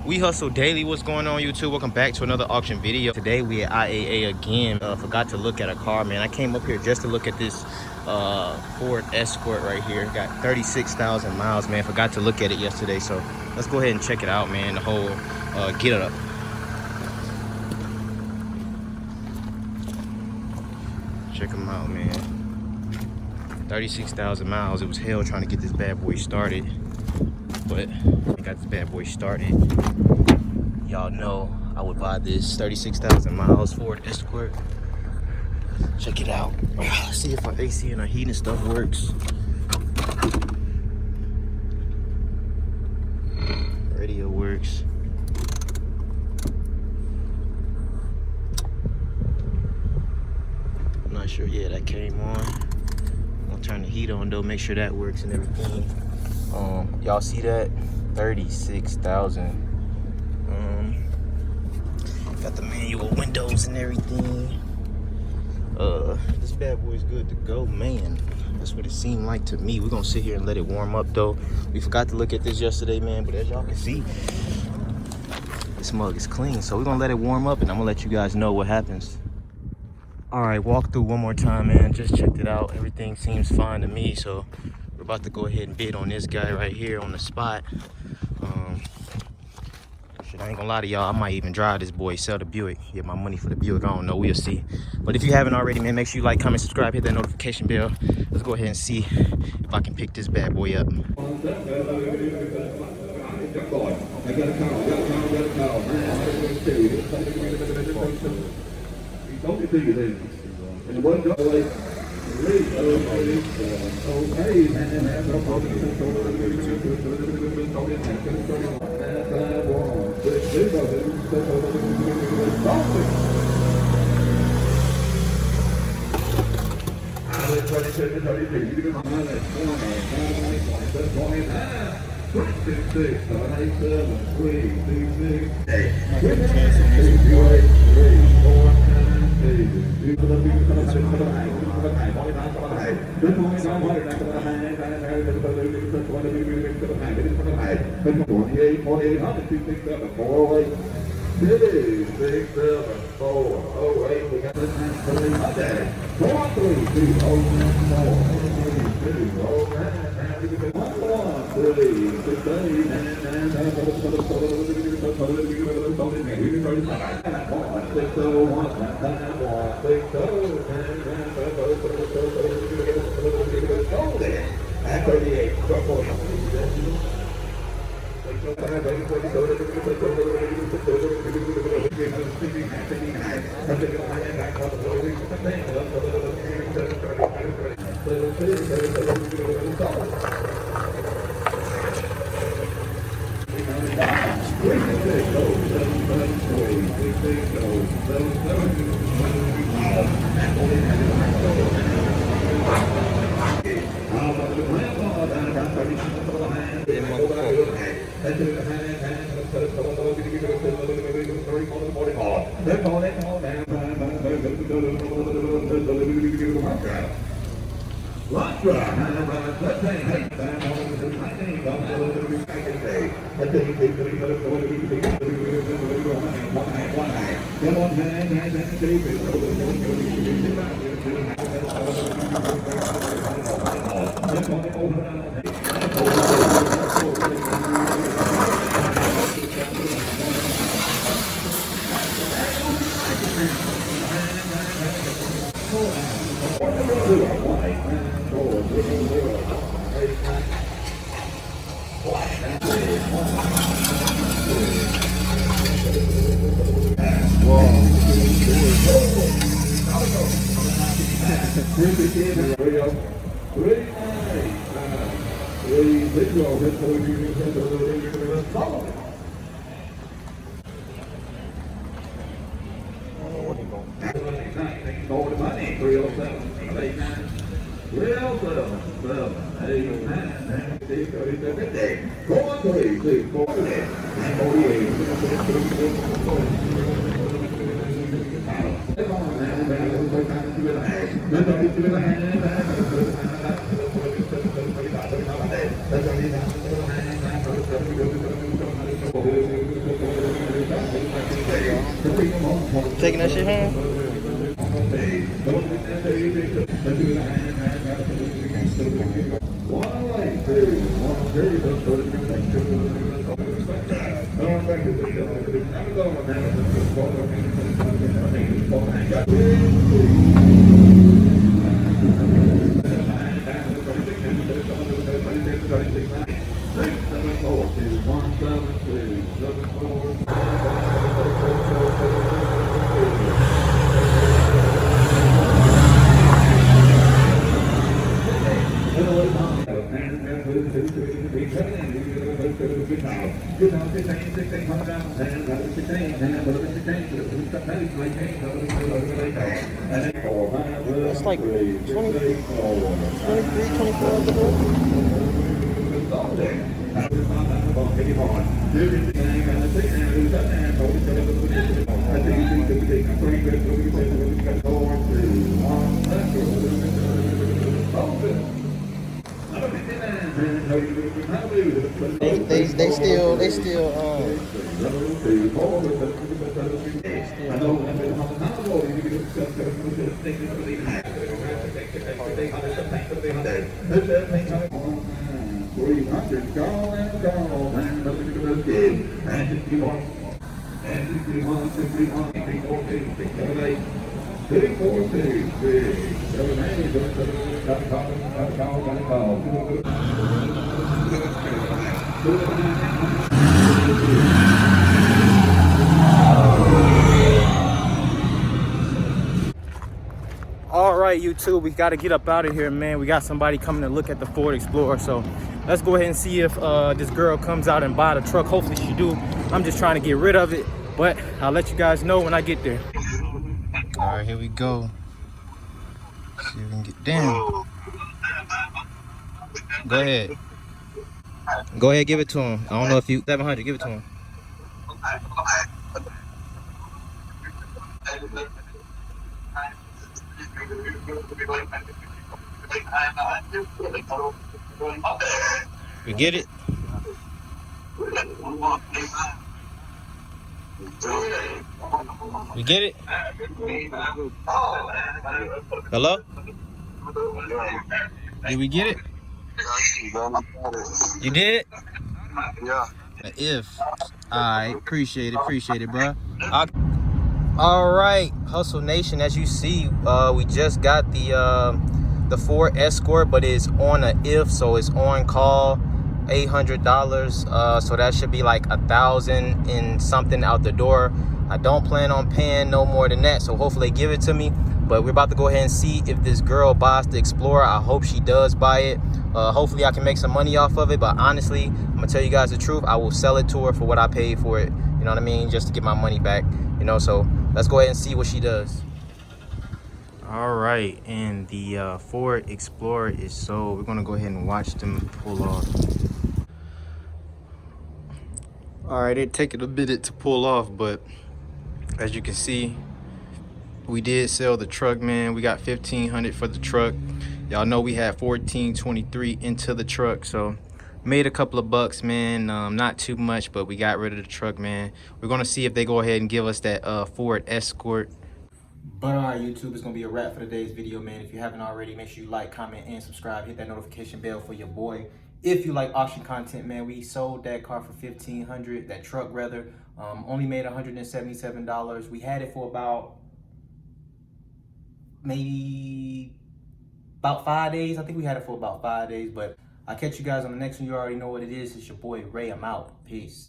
We Hustle Daily, what's going on YouTube? Welcome back to another auction video. Today we at IAA again. Forgot to look at a car, man. I came up here just to look at this Ford Escort right here. Got 36,000 miles, man. Forgot to look at it yesterday, so let's go ahead and check it out, man. The whole get it up. Check them out, man. 36,000 miles. It was hell trying to get this bad boy started, but we got this bad boy started. Y'all know I would buy this 36,000 miles Ford Escort. Check it out. Let's see if our AC and our heating stuff works. Radio works. I'm not sure. Yeah, that came on. I'm gonna turn the heat on though, make sure that works and everything. Y'all see that? 36,000. Got the manual windows and everything. This bad boy's good to go, man. That's what it seemed like to me. We're gonna sit here and let it warm up though. We forgot to look at this yesterday, man, but as y'all can see, this mug is clean. So we're gonna let it warm up and I'm gonna let you guys know what happens. All right, walk through one more time, man. Just checked it out. Everything seems fine to me. So we're about to go ahead and bid on this guy right here on the spot. I ain't gonna lie to y'all, I might even drive this boy, sell the Buick, get my money for the Buick. I don't know, we'll see. But if you haven't already, man, make sure you like, comment, subscribe, hit that notification bell. Let's go ahead and see if I can pick this bad boy up. Taking that shit home? That's like 23, 24. They still All right, YouTube, we got to get up out of here, man. We got somebody coming to look at the Ford Explorer, so let's go ahead and see if this girl comes out and buy the truck. Hopefully she do. I'm just trying to get rid of it, but I'll let you guys know when I get there. All right, here we go. See if we can get down. Go ahead. Go ahead, give it to him. I don't know if you 700. Give it to him. You get it? You get it? Hello? Did we get it? You did it? Yeah. If. Alright, appreciate it, bro. Alright, Hustle Nation, as you see, we just got the Ford Escort, but it's on a if, so it's on call, $800. So that should be like 1,000 and something out the door. I don't plan on paying no more than that, so hopefully they give it to me. But we're about to go ahead and see if this girl buys the Explorer. I hope she does buy it. Hopefully I can make some money off of it, but honestly, I'm gonna tell you guys the truth, I will sell it to her for what I paid for it, you know what I mean, just to get my money back, you know. So let's go ahead and see what she does. All right, and the Ford Explorer is sold. We're gonna go ahead and watch them pull off. All right, it taking a minute to pull off, but as you can see, we did sell the truck, man. We got $1,500 for the truck. Y'all know we had $1,423 into the truck, so made a couple of bucks, man. Not too much, but we got rid of the truck, man. We're gonna see if they go ahead and give us that Ford Escort. But all right, YouTube, it's gonna be a wrap for today's video, man. If you haven't already, make sure you like, comment, and subscribe. Hit that notification bell for your boy. If you like auction content, man, we sold that car for $1,500, that truck rather. Only made $177. We had it for about maybe about 5 days. I think we had it for about 5 days, but I'll catch you guys on the next one. You already know what it is. It's your boy Ray. I'm out. Peace.